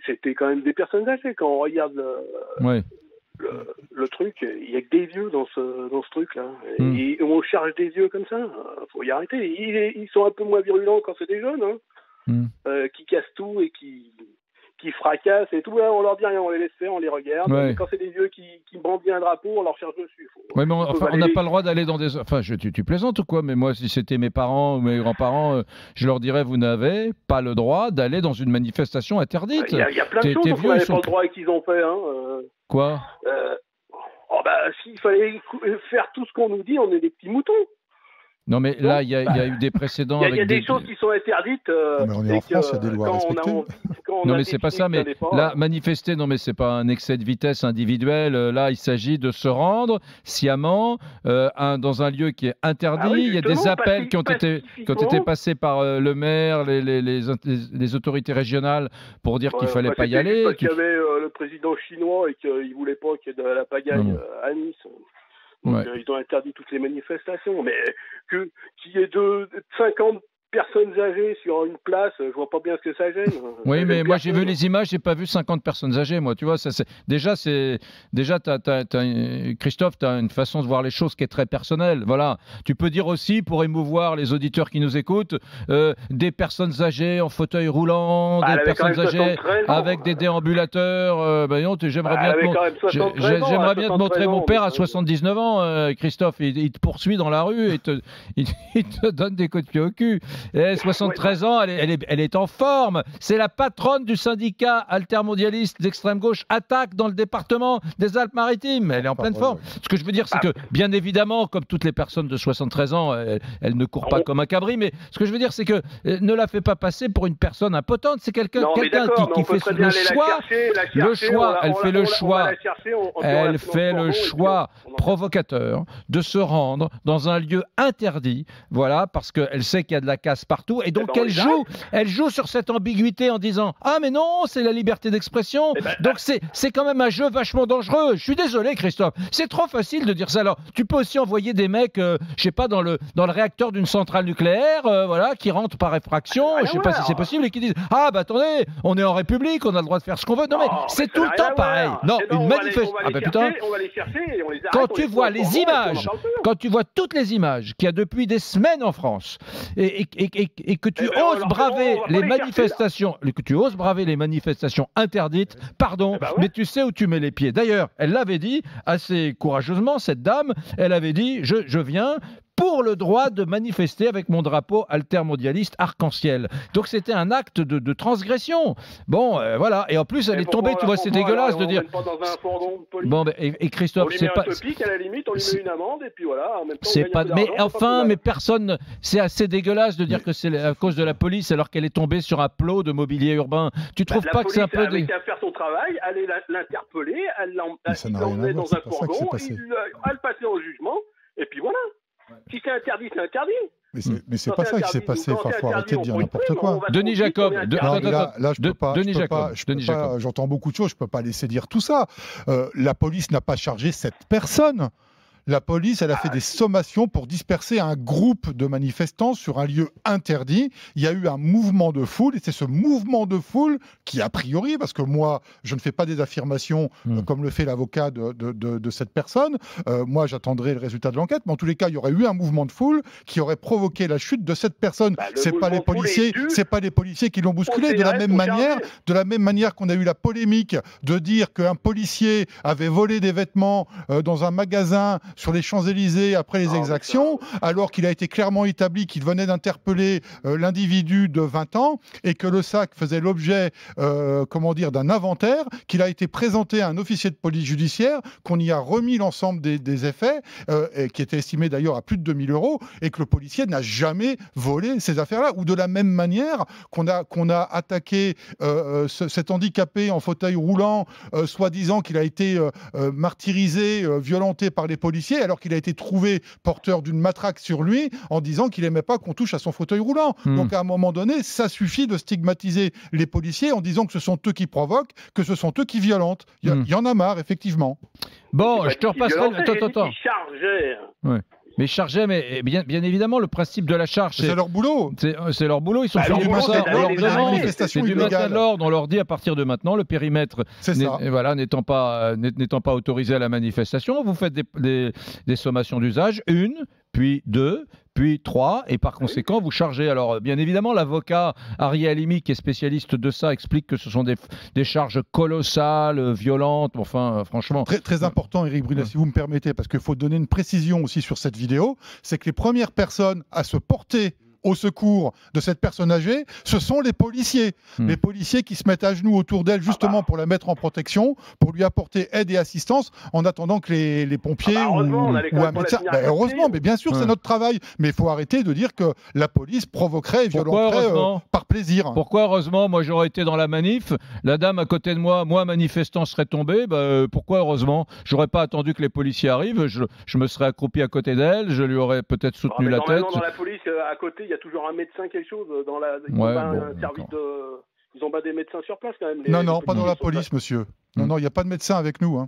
c'était quand même des personnes âgées. Quand on regarde Ouais. le truc, il n'y a que des vieux dans ce truc-là. Et on charge des vieux comme ça. Faut y arrêter. Ils sont un peu moins virulents quand c'est des jeunes, qui cassent tout et qui fracassent et tout. On leur dit rien, on les laisse faire, on les regarde. Ouais. Mais quand c'est des vieux qui brandissent un drapeau, on leur charge dessus. Ouais, mais on n'a pas le droit d'aller dans des... Enfin, tu plaisantes ou quoi? Mais moi, si c'était mes parents ou mes grands-parents, je leur dirais, vous n'avez pas le droit d'aller dans une manifestation interdite. Il y a plein de choses dont on n'avait pas le droit et qu'ils ont fait. Quoi? S'il fallait faire tout ce qu'on nous dit, on est des petits moutons. Non, mais là, il y a eu des précédents. Il y a des choses qui sont interdites. Mais on est en France, il y a des lois à respecter. Non, mais c'est pas ça. Mais là, manifester, non, mais c'est pas un excès de vitesse individuel. Là, il s'agit de se rendre sciemment dans un lieu qui est interdit. Il y a des appels qui ont été passés par le maire, les autorités régionales pour dire qu'il fallait pas y aller. Parce qu'il y avait le président chinois et qu'il voulait pas qu'il y ait de la pagaille à Nice. Donc, ils ont interdit toutes les manifestations, mais qu'il y ait 50 personnes âgées sur une place, je vois pas bien ce que ça gêne. Oui, mais moi j'ai vu les images, j'ai pas vu 50 personnes âgées, moi, tu vois, déjà Christophe, tu as une façon de voir les choses qui est très personnelle. Voilà, tu peux dire aussi, pour émouvoir les auditeurs qui nous écoutent, des personnes âgées en fauteuil roulant, des personnes âgées avec des déambulateurs. J'aimerais bien te montrer mon père à 79 ans, Christophe, il te poursuit dans la rue et il te donne des coups de pied au cul. 73 ans, elle est en forme. C'est la patronne du syndicat altermondialiste d'extrême gauche Attaque dans le département des Alpes-Maritimes. Elle est en pleine forme. Ce que je veux dire, c'est que, bien évidemment, comme toutes les personnes de 73 ans, elle ne court pas comme un cabri, mais ce que je veux dire, c'est que ne la fait pas passer pour une personne impotente. C'est quelqu'un qui fait le choix. Elle fait le choix provocateur de se rendre dans un lieu interdit, voilà, parce qu'elle sait qu'il y a de la casse partout, et donc elle joue sur cette ambiguïté en disant « Ah mais non, c'est la liberté d'expression ». Donc c'est quand même un jeu vachement dangereux. Je suis désolé, Christophe, c'est trop facile de dire ça. Alors, tu peux aussi envoyer des mecs, je sais pas, dans le réacteur d'une centrale nucléaire, voilà, qui rentrent par effraction, je sais pas si c'est possible, et qui disent « Ah bah attendez, on est en République, on a le droit de faire ce qu'on veut ». Non mais c'est tout le temps pareil. Non, une manifestation... Ah bah putain, quand tu vois les images, quand tu vois toutes les images qu'il y a depuis des semaines en France, et que tu oses braver les manifestations interdites, pardon, mais tu sais où tu mets les pieds. D'ailleurs, elle l'avait dit assez courageusement, cette dame, elle avait dit « Je viens pour le droit de manifester avec mon drapeau altermondialiste arc-en-ciel ». Donc c'était un acte de transgression. Bon, voilà. Et en plus, elle est tombée, tu vois, c'est dégueulasse de dire... Bon, et Christophe, c'est pas... On lui met un à la limite, on lui met une amende, et puis voilà, en même temps... Mais personne... C'est assez dégueulasse de dire que c'est à cause de la police, alors qu'elle est tombée sur un plot de mobilier urbain. Tu trouves pas que c'est un peu... La police avait qu'à faire son travail, aller l'interpeller, elle l'emmenait dans un fourgon, elle passait au jugement, et puis voilà. Si c'est interdit, c'est interdit. Mais c'est pas ça qui s'est passé. Il faut arrêter de dire n'importe quoi. Denis Jacob. Là, je peux pas. J'entends beaucoup de choses. Je peux pas laisser dire tout ça. La police n'a pas chargé cette personne. La police, elle a fait des sommations pour disperser un groupe de manifestants sur un lieu interdit. Il y a eu un mouvement de foule, et c'est ce mouvement de foule qui, a priori, parce que moi, je ne fais pas des affirmations comme le fait l'avocat de cette personne, moi, j'attendrai le résultat de l'enquête, mais en tous les cas, il y aurait eu un mouvement de foule qui aurait provoqué la chute de cette personne. C'est pas les policiers qui l'ont bousculé. De la même manière qu'on a eu la polémique de dire qu'un policier avait volé des vêtements dans un magasin sur les Champs-Élysées après les exactions, alors qu'il a été clairement établi qu'il venait d'interpeller l'individu de 20 ans et que le sac faisait l'objet d'un inventaire, qu'il a été présenté à un officier de police judiciaire, qu'on y a remis l'ensemble des effets, et qui était estimé d'ailleurs à plus de 2000 € et que le policier n'a jamais volé ces affaires-là. Ou de la même manière qu'on a attaqué cet handicapé en fauteuil roulant, soi-disant qu'il a été martyrisé, violenté par les policiers, alors qu'il a été trouvé porteur d'une matraque sur lui en disant qu'il n'aimait pas qu'on touche à son fauteuil roulant. Donc à un moment donné, ça suffit de stigmatiser les policiers en disant que ce sont eux qui provoquent, que ce sont eux qui violentent. Il y en a marre, effectivement. Bon, je te repasserai... Attends. Mais charger, mais bien évidemment, le principe de la charge, c'est leur boulot. C'est leur boulot, ils sont sur du ça. On leur demande, c'est du maintien de l'ordre. On leur dit à partir de maintenant, le périmètre n'étant pas autorisé à la manifestation, vous faites des sommations d'usage, 1, puis 2, puis 3, et par conséquent, vous chargez. Alors, bien évidemment, l'avocat Ari Halimi, qui est spécialiste de ça, explique que ce sont des charges colossales, violentes, enfin, franchement... Très important, Éric Brunet, si vous me permettez, parce qu'il faut donner une précision aussi sur cette vidéo, c'est que les premières personnes à se porter au secours de cette personne âgée, ce sont les policiers. Les policiers qui se mettent à genoux autour d'elle justement pour la mettre en protection, pour lui apporter aide et assistance en attendant que les pompiers ou un médecin... heureusement, mais bien sûr, c'est notre travail. Mais il faut arrêter de dire que la police provoquerait et violenterait par plaisir. Pourquoi heureusement? Moi, j'aurais été dans la manif, la dame à côté de moi, manifestant, serait tombée. Pourquoi heureusement? J'aurais pas attendu que les policiers arrivent, je me serais accroupi à côté d'elle, je lui aurais peut-être soutenu la tête. Dans la police, à côté, il y a toujours un médecin, quelque chose dans la. Ils ont pas des médecins sur place quand même. Non, pas dans la police, monsieur. Non, il n'y a pas de médecin avec nous.